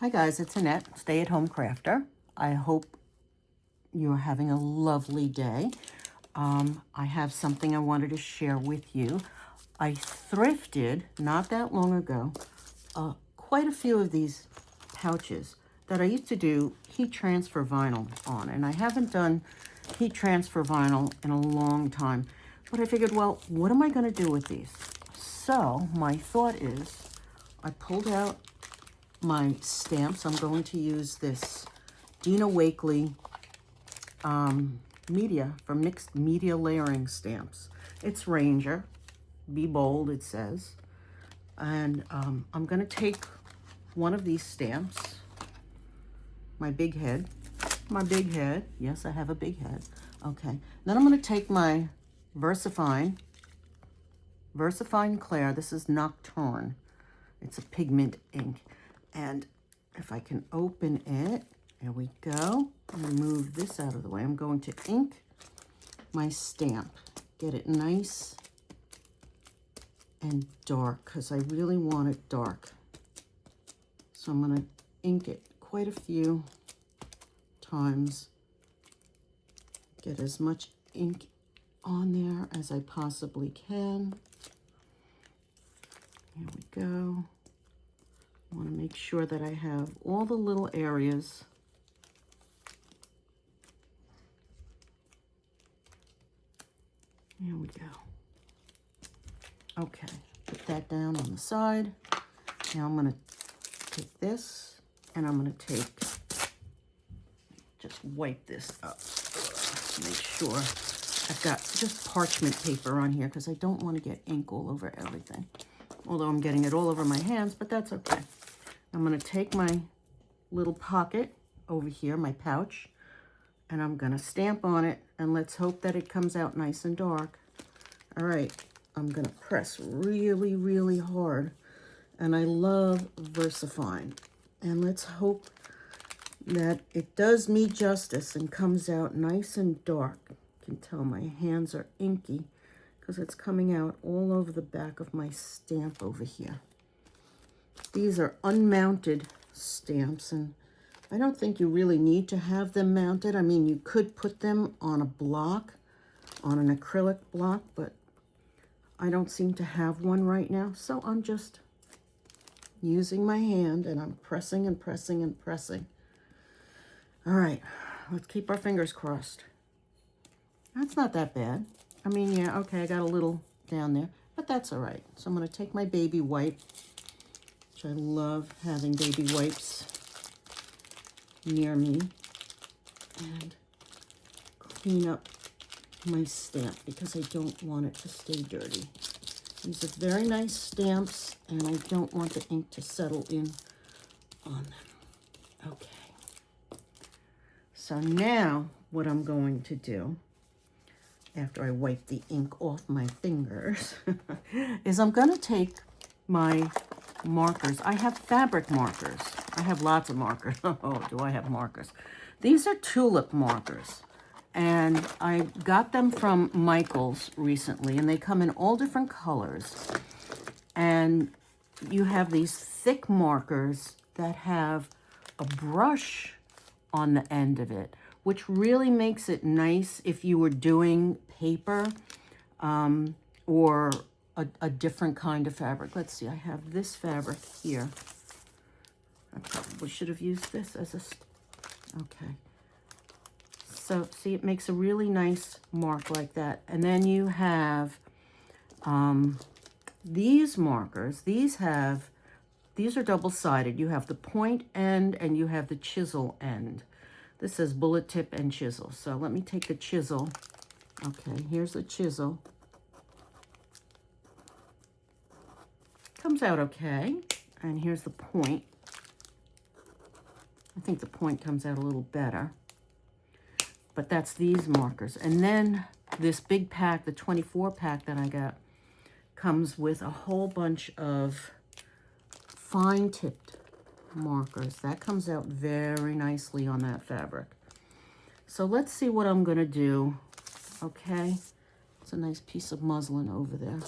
Hi guys, it's Annette, stay-at-home crafter. I hope you're having a lovely day. I have something I wanted to share with you. I thrifted, not that long ago, quite a few of these pouches that I used to do heat transfer vinyl on. And I haven't done heat transfer vinyl in a long time. But I figured, well, what am I going to do with these? So my thought is I pulled out my stamps. I'm going to use this Dina media from Mixed Media Layering Stamps. It's Ranger. Be bold, it says. And I'm going to take one of these stamps, my big head. Yes, I have a big head. Okay. Then I'm going to take my Fine Clair. This is Nocturne. It's a pigment ink. And if I can open it, there we go. I'm going to move this out of the way. I'm going to ink my stamp. Get it nice and dark because I really want it dark. So I'm going to ink it quite a few times. Get as much ink on there as I possibly can. Here we go. I want to make sure that I have all the little areas Here we go. Okay, put that down on the side. Now I'm going to take this and I'm going to just wipe this up. Make sure I've got just parchment paper on here because I don't want to get ink all over everything. Although I'm getting it all over my hands, but that's okay. I'm going to take my little pocket over here, my pouch, and I'm going to stamp on it, and let's hope that it comes out nice and dark. All right, I'm going to press really, really hard, and I love VersaFine. And let's hope that it does me justice and comes out nice and dark. You can tell my hands are inky because it's coming out all over the back of my stamp over here. These are unmounted stamps, and I don't think you really need to have them mounted. I mean, you could put them on a block, on an acrylic block, but I don't seem to have one right now. So I'm just using my hand, and I'm pressing and pressing and pressing. All right, let's keep our fingers crossed. That's not that bad. I mean, yeah, okay, I got a little down there, but that's all right. So I'm going to take my baby wipe, which I love having baby wipes near me, and clean up my stamp because I don't want it to stay dirty. These are very nice stamps, and I don't want the ink to settle in on them. Okay. So now what I'm going to do, after I wipe the ink off my fingers, is I'm going to take my markers. I have fabric markers. I have lots of markers. Oh, do I have markers? These are Tulip markers, and I got them from Michael's recently, and they come in all different colors. And you have these thick markers that have a brush on the end of it, which really makes it nice if you were doing paper or a different kind of fabric. Let's see, I have this fabric here. I probably should have used this as okay. So see, it makes a really nice mark like that. And then you have these markers. These are double-sided. You have the point end and you have the chisel end. This says bullet tip and chisel. So let me take the chisel. Okay, here's the chisel. Comes out okay. And here's the point. I think the point comes out a little better. But that's these markers. And then this big pack, the 24 pack that I got, comes with a whole bunch of fine tipped markers. That comes out very nicely on that fabric. So let's see what I'm going to do. Okay, it's a nice piece of muslin over there.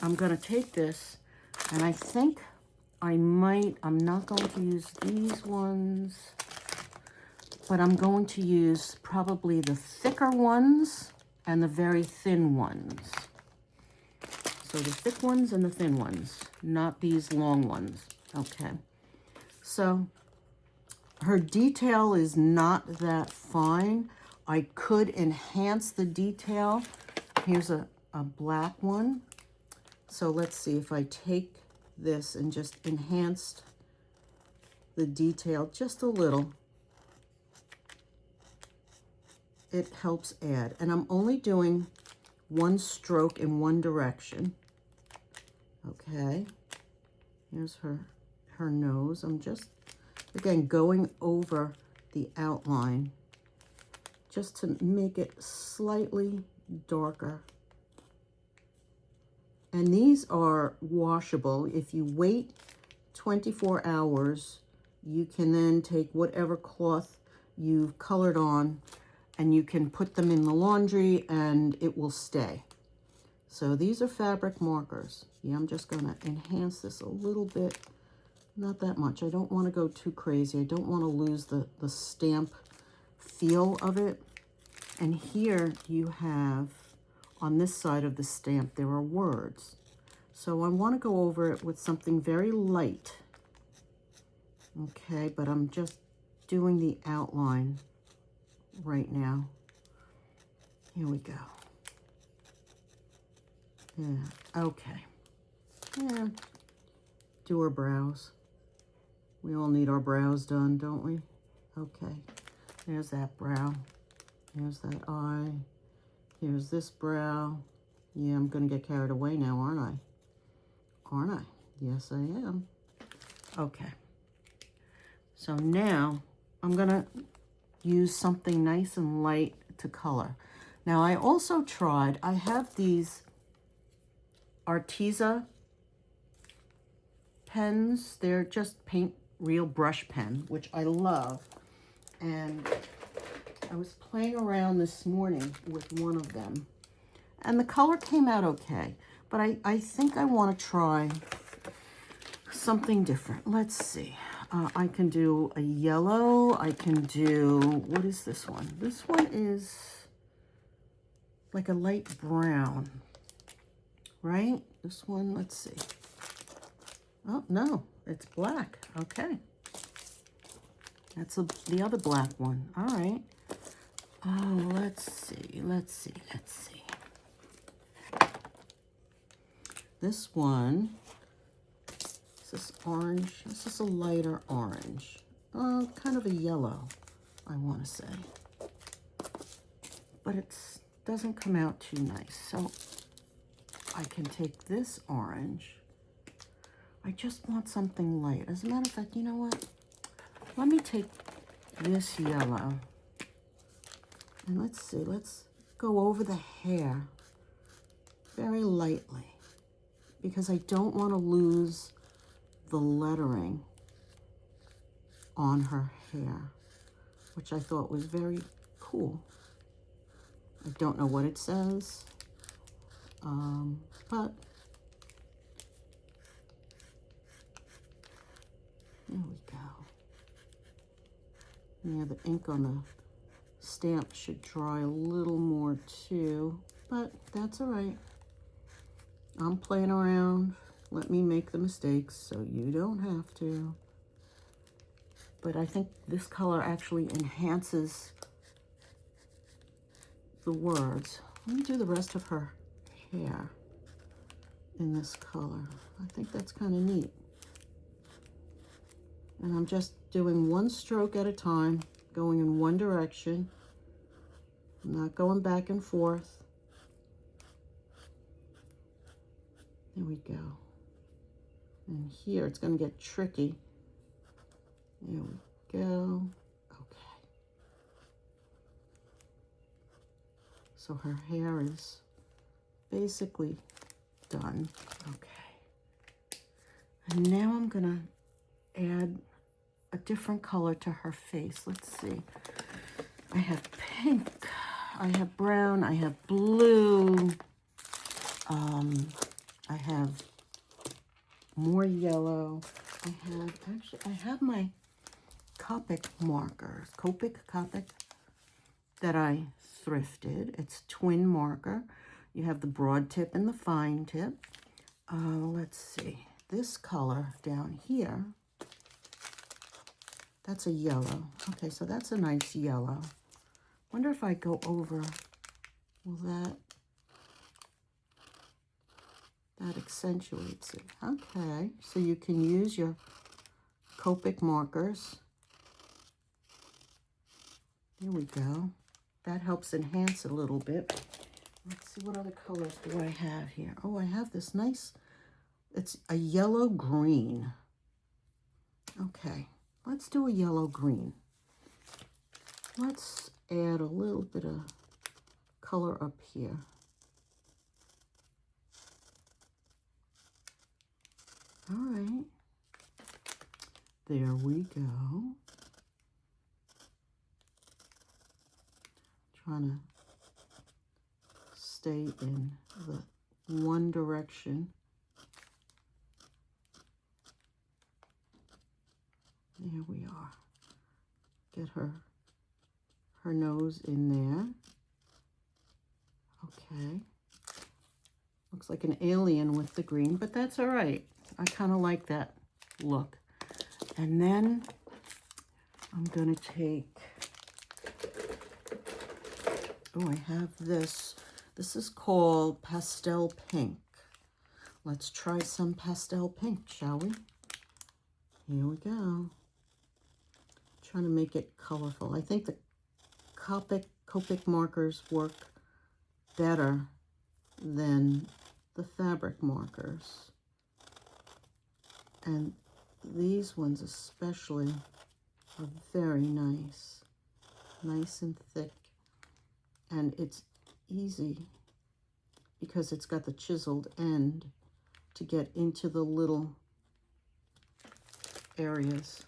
I'm going to take this, and I think I'm not going to use these ones, but I'm going to use probably the thicker ones and the very thin ones. So the thick ones and the thin ones, not these long ones. Okay. So her detail is not that fine. I could enhance the detail. Here's a black one. So let's see if I take this and just enhanced the detail just a little. It helps add. And I'm only doing one stroke in one direction. Okay. Here's her nose. I'm just, again, going over the outline just to make it slightly darker. And these are washable. If you wait 24 hours, you can then take whatever cloth you've colored on and you can put them in the laundry and it will stay. So these are fabric markers. Yeah, I'm just gonna enhance this a little bit. Not that much. I don't want to go too crazy. I don't want to lose the stamp feel of it. And here you have, on this side of the stamp, there are words. So I want to go over it with something very light. Okay, but I'm just doing the outline right now. Here we go. Yeah, okay. Yeah, do her brows. We all need our brows done, don't we? Okay, there's that brow. Here's that eye. Here's this brow. Yeah, I'm gonna get carried away now, aren't I? Aren't I? Yes, I am. Okay. So now I'm gonna use something nice and light to color. Now I also tried, I have these Arteza pens. They're just paint real brush pen, which I love. And I was playing around this morning with one of them. And the color came out okay. But I think I want to try something different. Let's see. I can do a yellow. I can do, what is this one? This one is like a light brown, right? This one, let's see. Oh, no, it's black. Okay. That's the other black one. All right. Oh, let's see. This one, is this orange? This is a lighter orange. Kind of a yellow, I want to say. But it doesn't come out too nice. So I can take this orange. I just want something light. As a matter of fact, you know what? Let me take this yellow. And let's see, let's go over the hair very lightly, because I don't want to lose the lettering on her hair, which I thought was very cool. I don't know what it says, but there we go. Yeah, the ink on the stamp should dry a little more too, but that's all right. I'm playing around. Let me make the mistakes so you don't have to. But I think this color actually enhances the words. Let me do the rest of her hair in this color. I think that's kind of neat. And I'm just doing one stroke at a time, going in one direction. I'm not going back and forth. There we go. And here it's going to get tricky. There we go. Okay. So her hair is basically done. Okay. And now I'm going to add a different color to her face. Let's see. I have pink, I have brown, I have blue, I have more yellow. I have my Copic markers, Copic that I thrifted. It's twin marker. You have the broad tip and the fine tip. Let's see, this color down here, that's a yellow. Okay, so that's a nice yellow. Wonder if I go over, will that accentuates it. Okay, so you can use your Copic markers. There we go. That helps enhance it a little bit. Let's see, what other colors do I have here? Oh, I have this nice, it's a yellow green. Okay, let's do a yellow green. Let's add a little bit of color up here. All right, there we go. Trying to stay in the one direction. There we are. Get her nose in there. Okay. Looks like an alien with the green, but that's all right. I kind of like that look. And then I'm going to take, oh, I have this. This is called Pastel Pink. Let's try some pastel pink, shall we? Here we go. Trying to make it colorful. I think the Copic markers work better than the fabric markers. And these ones especially are very nice. Nice and thick. And it's easy because it's got the chiseled end to get into the little areas.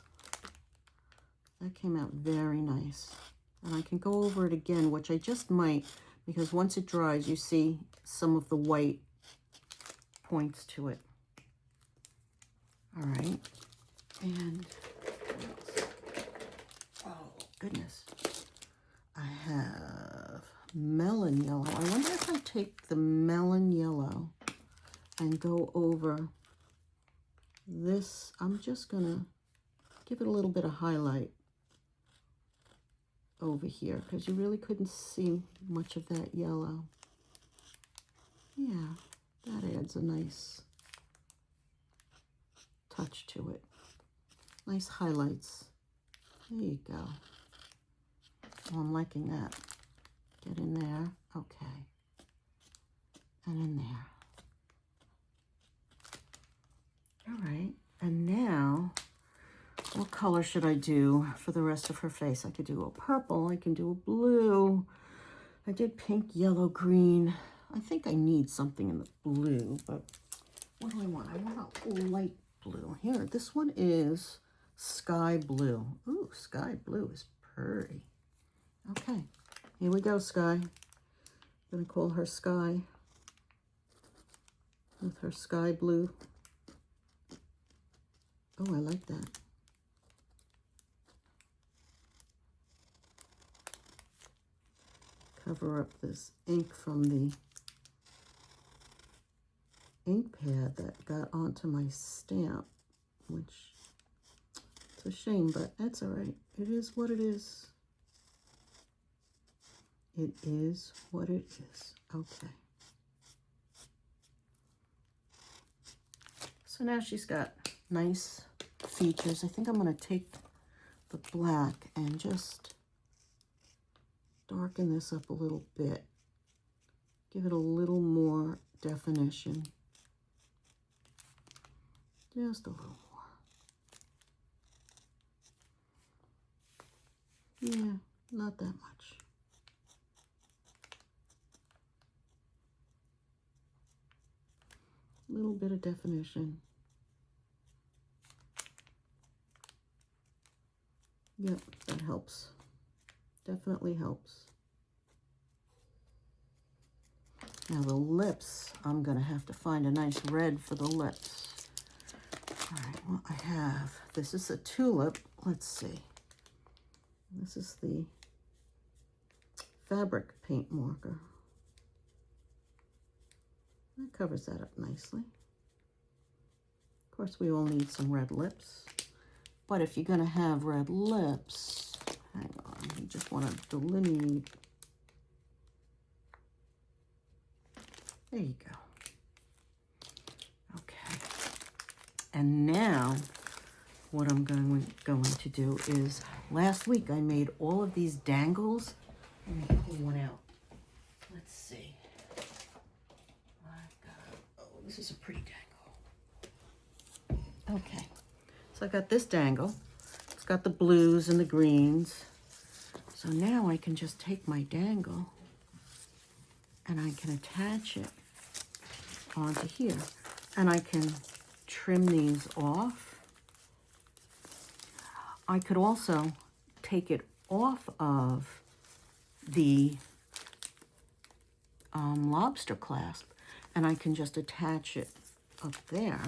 That came out very nice. And I can go over it again, which I just might, because once it dries, you see some of the white points to it. All right. And what else? Oh, goodness. I have melon yellow. I wonder if I take the melon yellow and go over this. I'm just going to give it a little bit of highlight over here because you really couldn't see much of that yellow. Yeah, that adds a nice touch to it. Nice highlights. There you go. Oh, I'm liking that. Get in there. Okay. And in there. All right. And now, what color should I do for the rest of her face? I could do a purple. I can do a blue. I did pink, yellow, green. I think I need something in the blue, but what do I want? I want a light blue. Here, this one is sky blue. Ooh, sky blue is pretty. Okay, here we go, Sky. I'm gonna call her Sky with her sky blue. Oh, I like that. Cover up this ink from the ink pad that got onto my stamp, which it's a shame, but that's all right. It is what it is. It is what it is. Okay. So now she's got nice features. I think I'm going to take the black and just darken this up a little bit. Give it a little more definition. Just a little more. Yeah, not that much. Little bit of definition. Yep, that helps. Definitely helps. Now the lips, I'm gonna have to find a nice red for the lips. right, well, I have, this is a Tulip. Let's see. This is the fabric paint marker. That covers that up nicely. Of course, we all need some red lips. But if you're going to have red lips, hang on, you just want to delineate. There you go. Okay. And now, what I'm going to do is, last week I made all of these dangles. Let me pull one out. Let's see. Oh, this is a pretty dangle. Okay. So I got this dangle. It's got the blues and the greens. So now I can just take my dangle and I can attach it onto here. And I can trim these off. I could also take it off of the lobster clasp, and I can just attach it up there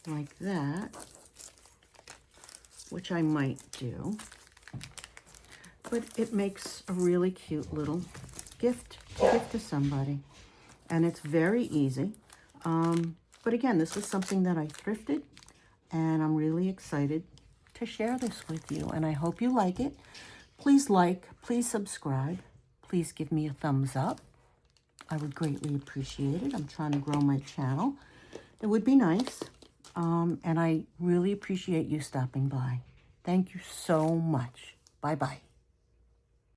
like that, which I might do. But it makes a really cute little gift to give to somebody, and it's very easy. But again, this is something that I thrifted, and I'm really excited to share this with you, and I hope you like it. Please like, please subscribe, please give me a thumbs up. I would greatly appreciate it. I'm trying to grow my channel. It would be nice, and I really appreciate you stopping by. Thank you so much. Bye-bye.